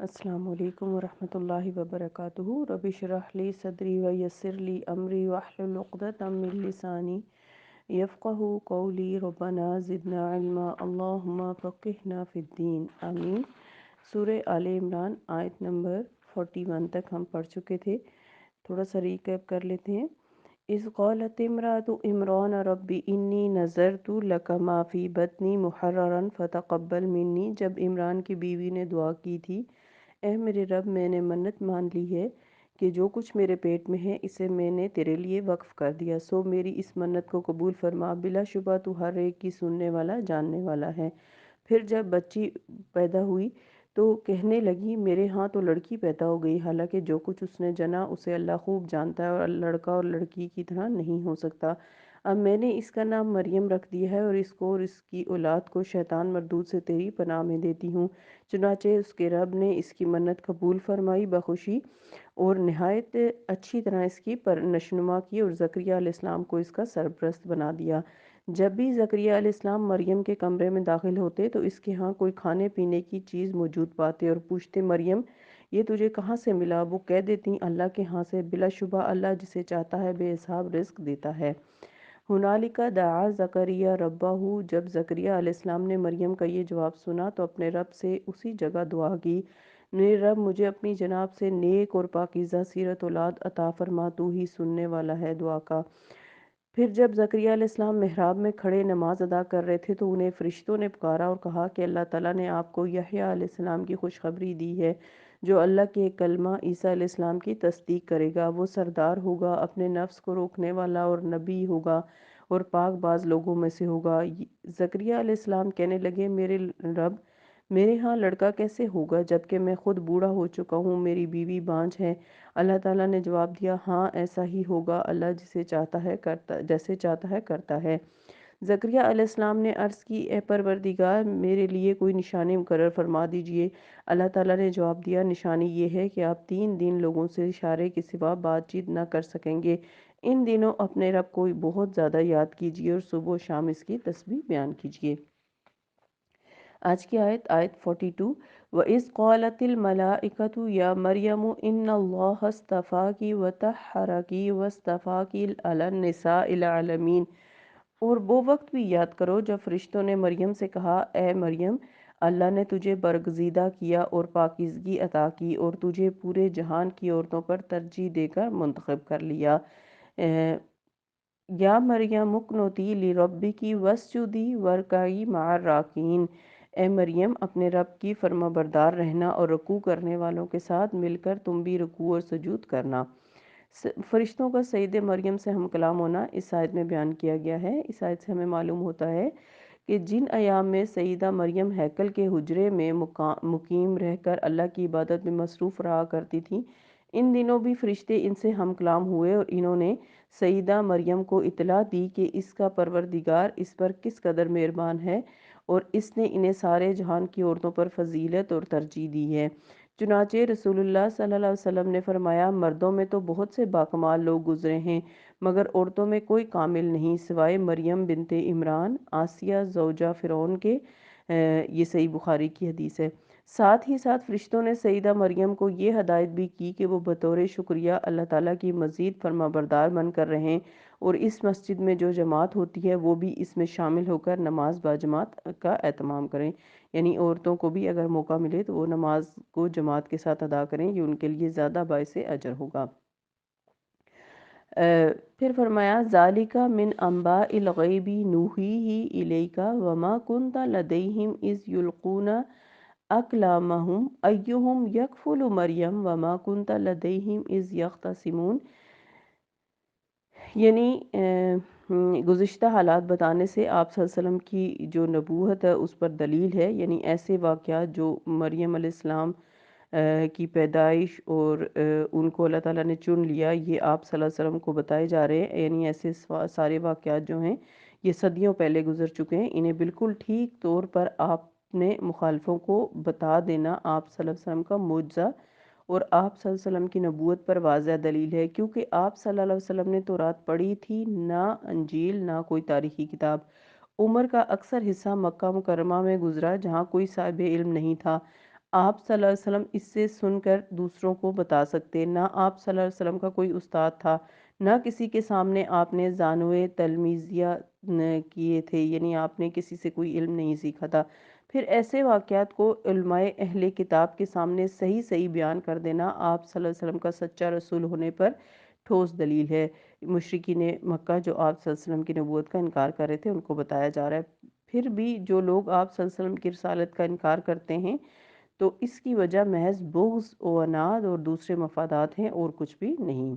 السلام علیکم ورحمۃ اللہ وبرکاتہ۔ رب اشرح لی صدری ویسر لی امری واحلل عقدۃ من لسانی یفقہوا قولی۔ ربنا زدنا علما اللہم فقہنا فی الدین، آمین۔ سورہ آل عمران آیت نمبر 41 تک ہم پڑھ چکے تھے، تھوڑا سا ریکیپ کر لیتے ہیں۔ اذ قالت امرأۃ عمران رب انی نذرت لک ما فی بطنی محررا فتقبل منی، جب عمران کی بیوی نے دعا کی تھی، اے میرے رب میں نے منت مان لی ہے کہ جو کچھ میرے پیٹ میں ہے اسے میں نے تیرے لیے وقف کر دیا، سو میری اس منت کو قبول فرما، بلا شبہ تو ہر ایک کی سننے والا جاننے والا ہے۔ پھر جب بچی پیدا ہوئی تو کہنے لگی میرے ہاں تو لڑکی پیدا ہو گئی، حالانکہ جو کچھ اس نے جنا اسے اللہ خوب جانتا ہے اور لڑکا اور لڑکی کی طرح نہیں ہو سکتا۔ اب میں نے اس کا نام مریم رکھ دیا ہے اور اس کو اور اس کی اولاد کو شیطان مردود سے تیری پناہ میں دیتی ہوں۔ چنانچہ اس کے رب نے اس کی منت قبول فرمائی بخوشی اور نہایت اچھی طرح اس کی نشوونما کی اور زکریا علیہ السلام کو اس کا سرپرست بنا دیا۔ جب بھی زکریا علیہ السلام مریم کے کمرے میں داخل ہوتے تو اس کے ہاں کوئی کھانے پینے کی چیز موجود پاتے اور پوچھتے مریم یہ تجھے کہاں سے ملا؟ وہ کہہ دیتی اللہ کے ہاں سے، بلا شبہ اللہ جسے چاہتا ہے بے حساب رزق دیتا ہے۔ ہنالک دعا زکریا ربہ، جب زکریا علیہ السلام نے مریم کا یہ جواب سنا تو اپنے رب سے اسی جگہ دعا کی، میرے رب مجھے اپنی جناب سے نیک اور پاکیزہ سیرت اولاد عطا فرما، تو ہی سننے والا ہے دعا کا۔ پھر جب زکریا علیہ السلام محراب میں کھڑے نماز ادا کر رہے تھے تو انہیں فرشتوں نے پکارا اور کہا کہ اللہ تعالیٰ نے آپ کو یحییٰ علیہ السلام کی خوشخبری دی ہے، جو اللہ کے کلمہ عیسیٰ علیہ السلام کی تصدیق کرے گا۔ وہ سردار ہوگا، اپنے نفس کو روکنے والا اور نبی ہوگا اور پاک باز لوگوں میں سے ہوگا۔ زکریا علیہ السلام کہنے لگے میرے رب میرے ہاں لڑکا کیسے ہوگا جبکہ میں خود بوڑھا ہو چکا ہوں، میری بیوی بانجھ ہے؟ اللہ تعالیٰ نے جواب دیا ہاں ایسا ہی ہوگا، اللہ جیسے چاہتا ہے کرتا ہے۔ زکریا علیہ السلام نے عرض کی اے پروردگار میرے لیے کوئی نشانی مقرر فرما دیجئے۔ اللہ تعالیٰ نے جواب دیا نشانی یہ ہے کہ آپ 3 دن لوگوں سے اشارے کے سوا بات چیت نہ کر سکیں گے۔ ان دنوں اپنے رب کو بہت زیادہ یاد کیجئے اور صبح و شام اس کی تسبیح بیان کیجئے۔ آج کی آیت 42۔ وَإِذْ قَالَتِ الْمَلَائِكَةُ يَا مَرْيَمُ إِنَّ اللَّهَ اصْطَفَاكِ وَطَهَّرَكِ وَاصْطَفَاكِ عَلَى النِّسَاءِ الْعَالَمِينَ۔ اور وہ وقت بھی یاد کرو جب فرشتوں نے مریم سے کہا اے مریم اللہ نے تجھے برگزیدہ کیا اور پاکیزگی عطا کی اور تجھے پورے جہان کی عورتوں پر ترجیح دے کر منتخب کر لیا۔ یا مریم اقنتی لربکی واسجدی وارکعی مع الراکعین، اے مریم اپنے رب کی فرما بردار رہنا اور رکوع کرنے والوں کے ساتھ مل کر تم بھی رکوع اور سجود کرنا۔ فرشتوں کا سید مریم سے ہم کلام ہونا اس آیت میں بیان کیا گیا ہے۔ اس آیت سے ہمیں معلوم ہوتا ہے کہ جن ایام میں سیدہ مریم ہیکل کے حجرے میں مقیم رہ کر اللہ کی عبادت میں مصروف رہا کرتی تھیں، ان دنوں بھی فرشتے ان سے ہم کلام ہوئے اور انہوں نے سیدہ مریم کو اطلاع دی کہ اس کا پروردگار اس پر کس قدر مہربان ہے اور اس نے انہیں سارے جہان کی عورتوں پر فضیلت اور ترجیح دی ہے۔ چنانچہ رسول اللہ صلی اللہ علیہ وسلم نے فرمایا مردوں میں تو بہت سے باکمال لوگ گزرے ہیں مگر عورتوں میں کوئی کامل نہیں سوائے مریم بنت عمران آسیہ زوجہ فرعون کے۔ یہ صحیح بخاری کی حدیث ہے۔ ساتھ ہی ساتھ فرشتوں نے سیدہ مریم کو یہ ہدایت بھی کی کہ وہ بطور شکریہ اللہ تعالیٰ کی مزید فرما بردار بن کر رہیں اور اس مسجد میں جو جماعت ہوتی ہے وہ بھی اس میں شامل ہو کر نماز باجماعت کا اہتمام کریں، یعنی عورتوں کو بھی اگر موقع ملے تو وہ نماز کو جماعت کے ساتھ ادا کریں، یہ ان کے لیے زیادہ باعث اجر ہوگا۔ پھر فرمایا ذالک من انباء الغیب نوحیہ الیک وما کنت لدیہم اذ یلقون اقلامہم ایہم یکفل مریم وما کنت لدیہم اذ یختصمون، یعنی گزشتہ حالات بتانے سے آپ صلی اللہ علیہ وسلم کی جو نبوت ہے اس پر دلیل ہے، یعنی ایسے واقعات جو مریم علیہ السلام کی پیدائش اور ان کو اللہ تعالیٰ نے چن لیا، یہ آپ صلی اللہ علیہ وسلم کو بتائے جا رہے ہیں، یعنی ایسے سارے واقعات جو ہیں یہ صدیوں پہلے گزر چکے ہیں، انہیں بالکل ٹھیک طور پر آپ نے مخالفوں کو بتا دینا آپ صلی اللہ علیہ وسلم کا معجزہ اور آپ صلی اللہ علیہ وسلم کی نبوت پر واضح دلیل ہے، کیونکہ آپ صلی اللہ علیہ وسلم نے تورات پڑھی تھی، نہ انجیل نہ کوئی تاریخی کتاب۔ عمر کا اکثر حصہ مکہ مکرمہ میں گزرا جہاں کوئی صاحب علم نہیں تھا۔ آپ صلی اللہ علیہ وسلم اس سے سن کر دوسروں کو بتا سکتے، نہ آپ صلی اللہ علیہ وسلم کا کوئی استاد تھا، نہ کسی کے سامنے آپ نے زانوے تلمیذیہ کیے تھے، یعنی آپ نے کسی سے کوئی علم نہیں سیکھا تھا۔ پھر ایسے واقعات کو علماء اہل کتاب کے سامنے صحیح صحیح بیان کر دینا آپ صلی اللہ علیہ وسلم کا سچا رسول ہونے پر ٹھوس دلیل ہے۔ مشرکین مکہ جو آپ صلی اللہ علیہ وسلم کی نبوت کا انکار کر رہے تھے، ان کو بتایا جا رہا ہے۔ پھر بھی جو لوگ آپ صلی اللہ علیہ وسلم کی رسالت کا انکار کرتے ہیں تو اس کی وجہ محض بغض و عناد اور دوسرے مفادات ہیں اور کچھ بھی نہیں۔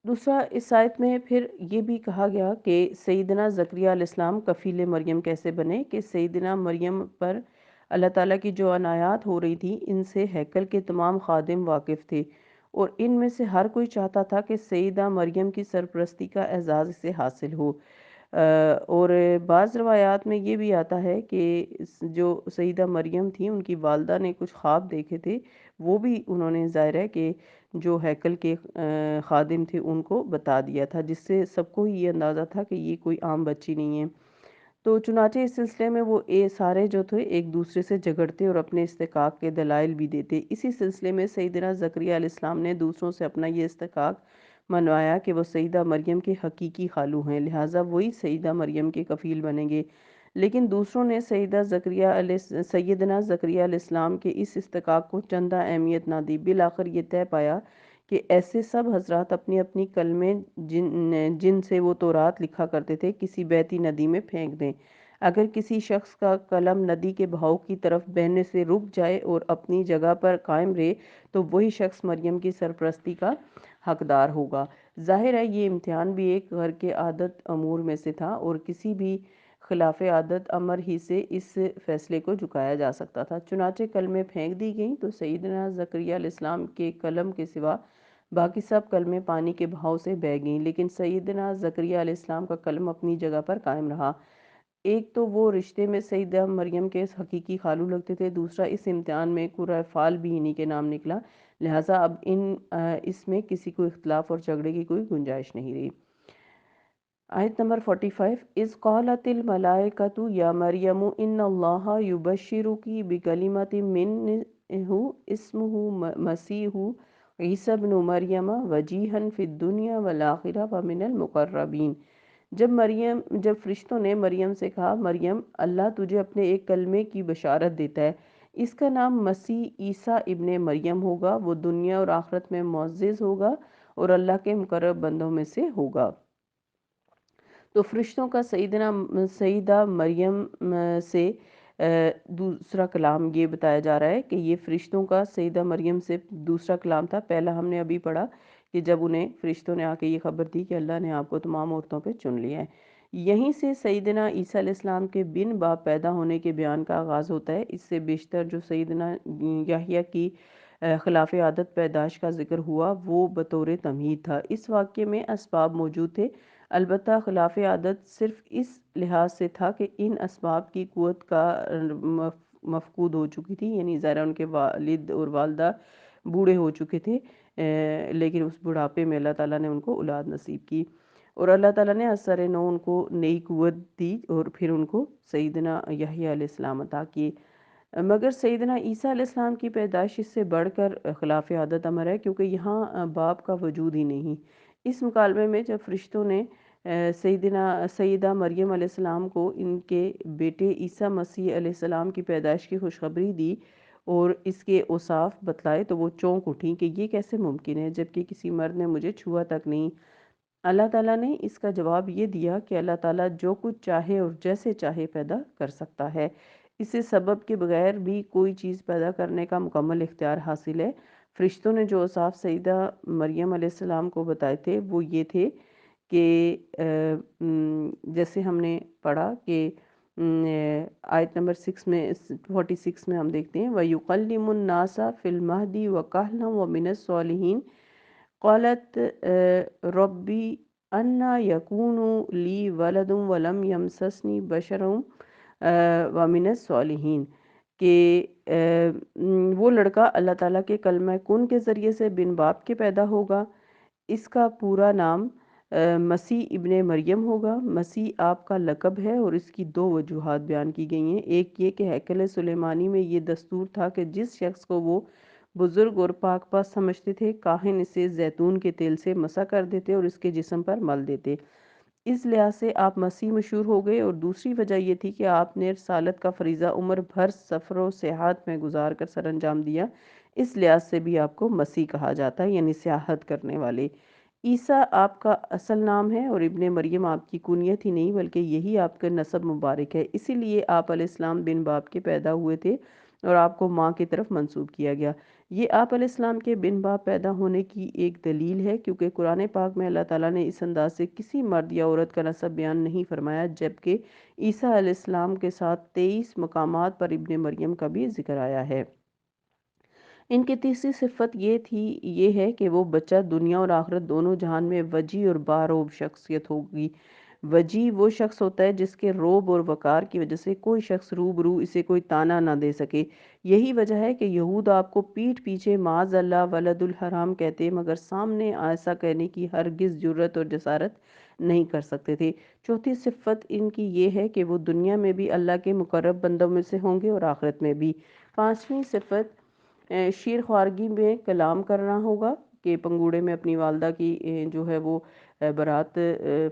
دوسرا اس آیت میں پھر یہ بھی کہا گیا کہ سیدنا زکریا علیہ السلام کفیل مریم کیسے بنے، کہ سیدنا مریم پر اللہ تعالیٰ کی جو عنایات ہو رہی تھی ان سے ہیکل کے تمام خادم واقف تھے، اور ان میں سے ہر کوئی چاہتا تھا کہ سیدہ مریم کی سرپرستی کا اعزاز اسے حاصل ہو۔ اور بعض روایات میں یہ بھی آتا ہے کہ جو سیدہ مریم تھی ان کی والدہ نے کچھ خواب دیکھے تھے، وہ بھی انہوں نے ظاہر ہے کہ جو ہیکل کے خادم تھے ان کو بتا دیا تھا، جس سے سب کو ہی یہ اندازہ تھا کہ یہ کوئی عام بچی نہیں ہے۔ تو چنانچہ اس سلسلے میں وہ سارے جو تھے ایک دوسرے سے جھگڑتے اور اپنے استحقاق کے دلائل بھی دیتے۔ اسی سلسلے میں سیدنا زکریا علیہ السلام نے دوسروں سے اپنا یہ استحقاق منوایا کہ وہ سیدہ مریم کے حقیقی خالو ہیں، لہٰذا وہی سیدہ مریم کے کفیل بنیں گے۔ لیکن دوسروں نے سیدنا زکریا علیہ السلام کے اس استحقاق کو چندہ اہمیت نہ دی۔ بالآخر یہ طے پایا کہ ایسے سب حضرات اپنی اپنی کلمیں جن سے وہ تورات لکھا کرتے تھے کسی بہتی ندی میں پھینک دیں۔ اگر کسی شخص کا قلم ندی کے بہاؤ کی طرف بہنے سے رک جائے اور اپنی جگہ پر قائم رہے تو وہی شخص مریم کی سرپرستی کا حقدار ہوگا۔ ظاہر ہے یہ امتحان بھی ایک گھر کے عادت امور میں سے تھا، اور کسی بھی خلاف عادت امر ہی سے اس فیصلے کو جھکایا جا سکتا تھا۔ چنانچہ کلمیں پھینک دی گئیں تو سیدنا زکریا علیہ السلام کے قلم کے سوا باقی سب کلمیں پانی کے بہاؤ سے بہہ گئیں، لیکن سیدنا زکریا علیہ السلام کا قلم اپنی جگہ پر قائم رہا۔ ایک تو وہ رشتے میں سیدہ مریم کے حقیقی خالو لگتے تھے، دوسرا اس امتحان میں قرۂ فال بھی انہی کے نام نکلا، لہٰذا اب اس میں کسی کو اختلاف اور جھگڑے کی کوئی گنجائش نہیں رہی۔ آیت نمبر 45 اذ قالت الملائکۃ یا مریم ان اللہ یبشرکی بکلمۃ منہ اسمہ مسیح عیسی ابن مریم وجیہا فی الدنیا والآخرہ ومن المقربین۔ جب فرشتوں نے مریم سے کہا، مریم اللہ تجھے اپنے ایک کلمے کی بشارت دیتا ہے، اس کا نام مسیح عیسیٰ ابن مریم ہوگا، وہ دنیا اور آخرت میں معزز ہوگا اور اللہ کے مقرب بندوں میں سے ہوگا۔ تو فرشتوں کا سیدہ مریم سے دوسرا کلام یہ بتایا جا رہا ہے کہ یہ فرشتوں کا سیدہ مریم سے دوسرا کلام تھا۔ پہلا ہم نے ابھی پڑھا کہ جب انہیں فرشتوں نے آ کے یہ خبر دی کہ اللہ نے آپ کو تمام عورتوں پہ چن لیا ہے۔ یہیں سے سیدنا عیسیٰ علیہ السلام کے بن باپ پیدا ہونے کے بیان کا آغاز ہوتا ہے۔ اس سے بیشتر جو سیدنا یحییٰ کی خلاف عادت پیدائش کا ذکر ہوا وہ بطور تمہید تھا۔ اس واقعے میں اسباب موجود تھے، البتہ خلاف عادت صرف اس لحاظ سے تھا کہ ان اسباب کی قوت کا مفقود ہو چکی تھی، یعنی ظاہر ان کے والد اور والدہ بوڑھے ہو چکے تھے، لیکن اس بڑھاپے میں اللہ تعالیٰ نے ان کو اولاد نصیب کی، اور اللہ تعالیٰ نے اثر نو ان کو نئی قوت دی اور پھر ان کو سیدنا یحییٰ علیہ السلام عطا کیے۔ مگر سیدنا عیسیٰ علیہ السلام کی پیدائش اس سے بڑھ کر خلاف عادت امر ہے، کیونکہ یہاں باپ کا وجود ہی نہیں۔ اس مکالمے میں جب فرشتوں نے سیدہ مریم علیہ السلام کو ان کے بیٹے عیسیٰ مسیح علیہ السلام کی پیدائش کی خوشخبری دی اور اس کے اوصاف بتلائے تو وہ چونک اٹھیں کہ یہ کیسے ممکن ہے جبکہ کسی مرد نے مجھے چھوا تک نہیں۔ اللہ تعالیٰ نے اس کا جواب یہ دیا کہ اللہ تعالیٰ جو کچھ چاہے اور جیسے چاہے پیدا کر سکتا ہے، اسے سبب کے بغیر بھی کوئی چیز پیدا کرنے کا مکمل اختیار حاصل ہے۔ فرشتوں نے جو اوصاف سیدہ مریم علیہ السلام کو بتائے تھے وہ یہ تھے کہ جیسے ہم نے پڑھا کہ آیت نمبر 46 میں ہم دیکھتے ہیں وَيُقَلِّمُ النَّاسَ فِي الْمَهْدِ وَكَهْلًا وَمِنَ الصَّالِحِينَ قالت ربی انا یکون لی ولد ولم یمسسنی بشر ومن الصالحین، کہ وہ لڑکا اللہ تعالیٰ کے کلمہ کن کے ذریعے سے بن باپ کے پیدا ہوگا۔ اس کا پورا نام مسیح ابن مریم ہوگا۔ مسیح آپ کا لقب ہے اور اس کی دو وجوہات بیان کی گئی ہیں۔ ایک یہ کہ ہیکل سلیمانی میں یہ دستور تھا کہ جس شخص کو وہ بزرگ اور پاک پاس سمجھتے تھے، کاہن اسے زیتون کے تیل سے مسح کر دیتے اور اس کے جسم پر مل دیتے۔ اس لحاظ سے آپ مسیح مشہور ہو گئے، اور دوسری وجہ یہ تھی کہ آپ نے رسالت کا فریضہ عمر بھر سفر و سیاحت میں گزار کر سر انجام دیا۔ اس لحاظ سے بھی آپ کو مسیح کہا جاتا ہے، یعنی سیاحت کرنے والے۔ عیسیٰ آپ کا اصل نام ہے اور ابن مریم آپ کی کنیت ہی نہیں بلکہ یہی آپ کا نسب مبارک ہے، اسی لیے آپ علیہ السلام بن باپ کے پیدا ہوئے تھے اور آپ کو ماں کی طرف منسوب کیا گیا۔ یہ آپ علیہ السلام کے بن باپ پیدا ہونے کی ایک دلیل ہے، کیونکہ قرآن پاک میں اللہ تعالیٰ نے اس انداز سے کسی مرد یا عورت کا نسب بیان نہیں فرمایا، جبکہ عیسیٰ علیہ السلام کے ساتھ 23 مقامات پر ابن مریم کا بھی ذکر آیا ہے۔ ان کی تیسری صفت یہ ہے کہ وہ بچہ دنیا اور آخرت دونوں جہان میں وجی اور باروب شخصیت ہوگی۔ وجی وہ شخص ہوتا ہے جس کے روب اور وقار کی وجہ سے کوئی شخص روبرو اسے کوئی تانا نہ دے سکے۔ یہی وجہ ہے کہ یہود آپ کو پیٹھ پیچھے معاذ اللہ ولد الحرام کہتے، مگر سامنے ایسا کہنے کی ہرگز جرت اور جسارت نہیں کر سکتے تھے۔ چوتھی صفت ان کی یہ ہے کہ وہ دنیا میں بھی اللہ کے مقرب بندوں میں سے ہوں گے اور آخرت میں بھی۔ پانچویں صفت شیر خوارگی میں کلام کرنا ہوگا، کہ پنگوڑے میں اپنی والدہ کی جو ہے وہ برات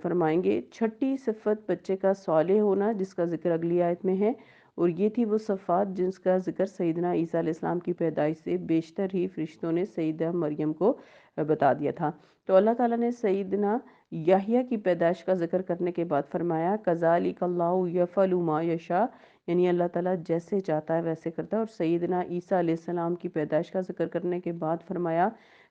فرمائیں گے۔ چھٹی صفت بچے کا صالح ہونا، جس کا ذکر اگلی آیت میں ہے، اور یہ تھی وہ صفات جن کا ذکر سیدنا عیسیٰ علیہ السلام کی پیدائش سے بیشتر ہی فرشتوں نے سیدہ مریم کو بتا دیا تھا۔ تو اللہ تعالیٰ نے سیدنا یحییٰ کی پیدائش کا ذکر کرنے کے بعد فرمایا کذالک اللہ یفعل ما یشاء، یعنی اللہ تعالیٰ جیسے چاہتا ہے ویسے کرتا ہے۔ اور سیدنا عیسیٰ علیہ السلام کی پیدائش کا ذکر کرنے کے بعد فرمایا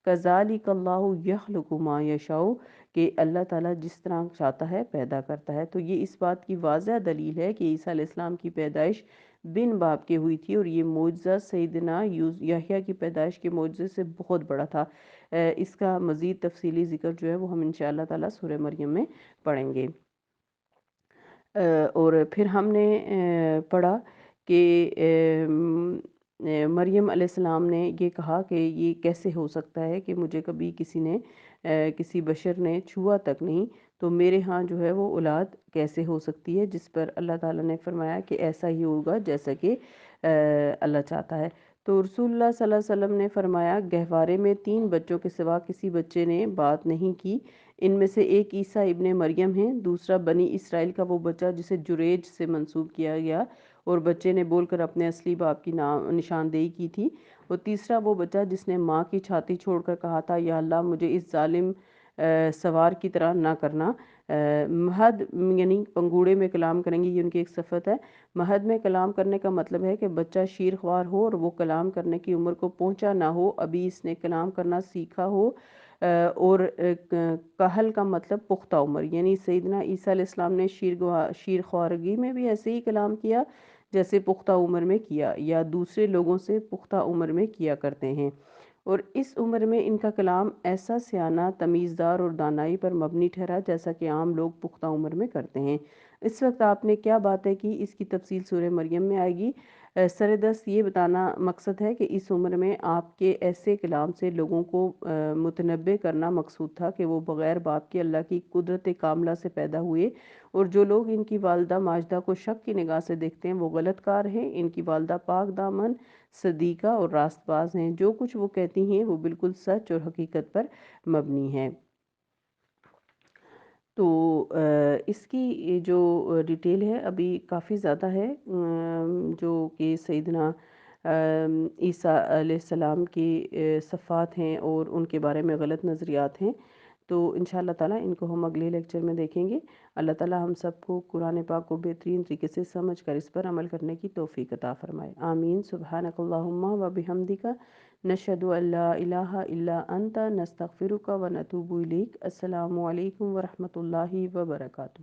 کذالک اللہ یخلق ما یشاء، کہ اللہ تعالیٰ جس طرح چاہتا ہے پیدا کرتا ہے۔ تو یہ اس بات کی واضح دلیل ہے کہ عیسیٰ علیہ السلام کی پیدائش بن باپ کے ہوئی تھی، اور یہ معجزہ سیدنا یحییٰ کی پیدائش کے معجزے سے بہت بڑا تھا۔ اس کا مزید تفصیلی ذکر جو ہے وہ ہم انشاءاللہ تعالیٰ سورہ مریم میں پڑھیں گے۔ اور پھر ہم نے پڑھا کہ مریم علیہ السلام نے یہ کہا کہ یہ کیسے ہو سکتا ہے کہ مجھے کبھی کسی بشر نے چھوا تک نہیں، تو میرے ہاں جو ہے وہ اولاد کیسے ہو سکتی ہے، جس پر اللہ تعالیٰ نے فرمایا کہ ایسا ہی ہوگا جیسا کہ اللہ چاہتا ہے۔ تو رسول اللہ صلی اللہ علیہ وسلم نے فرمایا گہوارے میں 3 بچوں کے سوا کسی بچے نے بات نہیں کی، ان میں سے ایک عیسیٰ ابن مریم ہیں، دوسرا بنی اسرائیل کا وہ بچہ جسے جریج سے منسوب کیا گیا اور بچے نے بول کر اپنے اصلی باپ کی نشاندہی کی تھی، اور تیسرا وہ بچہ جس نے ماں کی چھاتی چھوڑ کر کہا تھا یا اللہ مجھے اس ظالم سوار کی طرح نہ کرنا۔ مہد یعنی پنگوڑے میں کلام کریں گے، یہ ان کی ایک صفت ہے۔ مہد میں کلام کرنے کا مطلب ہے کہ بچہ شیر خوار ہو اور وہ کلام کرنے کی عمر کو پہنچا نہ ہو، ابھی اس نے کلام کرنا سیکھا ہو، اور کہل کا مطلب پختہ عمر، یعنی سیدنا عیسیٰ علیہ السلام نے شیر خوارگی میں بھی ایسے ہی کلام کیا جیسے پختہ عمر میں کیا یا دوسرے لوگوں سے پختہ عمر میں کیا کرتے ہیں، اور اس عمر میں ان کا کلام ایسا سیانہ، تمیزدار اور دانائی پر مبنی ٹھہرا جیسا کہ عام لوگ پختہ عمر میں کرتے ہیں۔ اس وقت آپ نے کیا باتیں کی، اس کی تفصیل سورہ مریم میں آئے گی۔ سردست یہ بتانا مقصد ہے کہ اس عمر میں آپ کے ایسے کلام سے لوگوں کو متنبع کرنا مقصود تھا کہ وہ بغیر باپ کے اللہ کی قدرت کاملہ سے پیدا ہوئے، اور جو لوگ ان کی والدہ ماجدہ کو شک کی نگاہ سے دیکھتے ہیں وہ غلط کار ہیں۔ ان کی والدہ پاک دامن، صدیقہ اور راست باز ہیں، جو کچھ وہ کہتی ہیں وہ بالکل سچ اور حقیقت پر مبنی ہے۔ تو اس کی جو ڈیٹیل ہے ابھی کافی زیادہ ہے، جو کہ سیدنا عیسیٰ علیہ السلام کی صفات ہیں اور ان کے بارے میں غلط نظریات ہیں، تو انشاءاللہ تعالیٰ ان کو ہم اگلے لیکچر میں دیکھیں گے۔ اللہ تعالیٰ ہم سب کو قرآن پاک کو بہترین طریقے سے سمجھ کر اس پر عمل کرنے کی توفیق عطا فرمائے، آمین۔ سبحانک اللہم و بحمدک، نشہد ان لا الہ الا انت، نستغفرک و نتوب الیک۔ السلام علیکم ورحمۃ اللہ وبرکاتہ۔